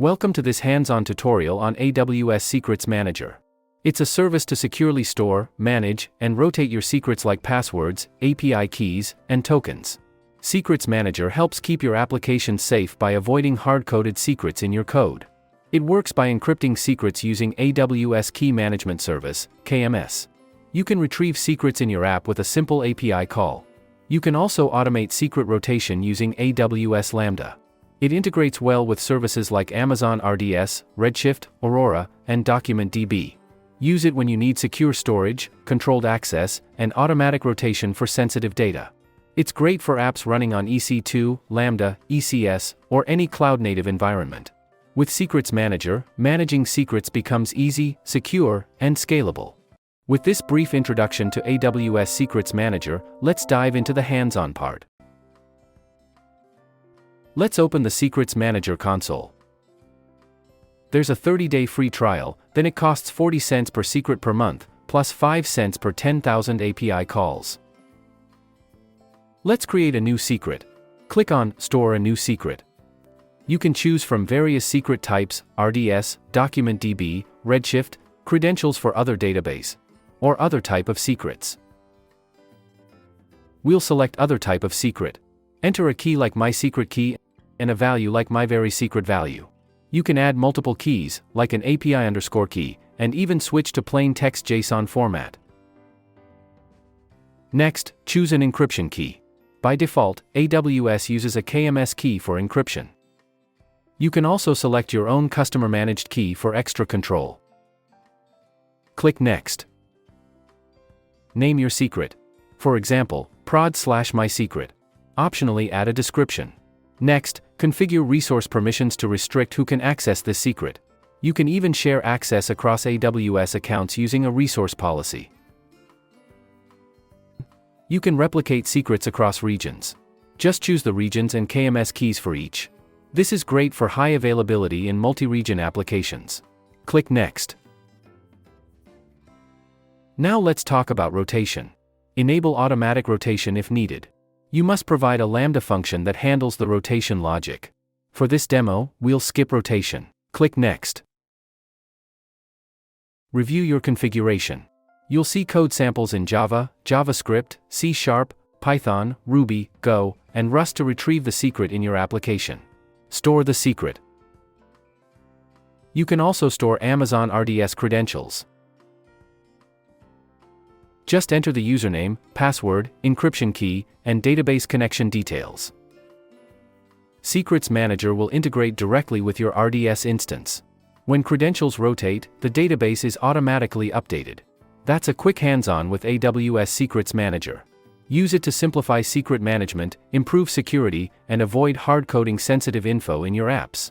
Welcome to this hands-on tutorial on AWS Secrets Manager. It's a service to securely store, manage, and rotate your secrets like passwords, API keys, and tokens. Secrets Manager helps keep your application safe by avoiding hard-coded secrets in your code. It works by encrypting secrets using AWS Key Management Service, KMS. You can retrieve secrets in your app with a simple API call. You can also automate secret rotation using AWS Lambda. It integrates well with services like Amazon RDS, Redshift, Aurora, and DocumentDB. Use it when you need secure storage, controlled access, and automatic rotation for sensitive data. It's great for apps running on EC2, Lambda, ECS, or any cloud-native environment. With Secrets Manager, managing secrets becomes easy, secure, and scalable. With this brief introduction to AWS Secrets Manager, let's dive into the hands-on part. Let's open the Secrets Manager console. There's a 30-day free trial, then it costs 40 cents per secret per month, plus 5 cents per 10,000 API calls. Let's create a new secret. Click on Store a new secret. You can choose from various secret types, RDS, DocumentDB, Redshift, credentials for other database, or other type of secrets. We'll select other type of secret. Enter a key like mySecretKey and a value like myVerySecretValue. You can add multiple keys, like an API_key, and even switch to plain text JSON format. Next, choose an encryption key. By default, AWS uses a KMS key for encryption. You can also select your own customer-managed key for extra control. Click Next. Name your secret. For example, prod/mysecret. Optionally add a description. Next, configure resource permissions to restrict who can access this secret. You can even share access across AWS accounts using a resource policy. You can replicate secrets across regions. Just choose the regions and KMS keys for each. This is great for high availability in multi-region applications. Click Next. Now let's talk about rotation. Enable automatic rotation if needed. You must provide a Lambda function that handles the rotation logic. For this demo, we'll skip rotation. Click Next. Review your configuration. You'll see code samples in Java, JavaScript, C#, Python, Ruby, Go, and Rust to retrieve the secret in your application. Store the secret. You can also store Amazon RDS credentials. Just enter the username, password, encryption key, and database connection details. Secrets Manager will integrate directly with your RDS instance. When credentials rotate, the database is automatically updated. That's a quick hands-on with AWS Secrets Manager. Use it to simplify secret management, improve security, and avoid hard-coding sensitive info in your apps.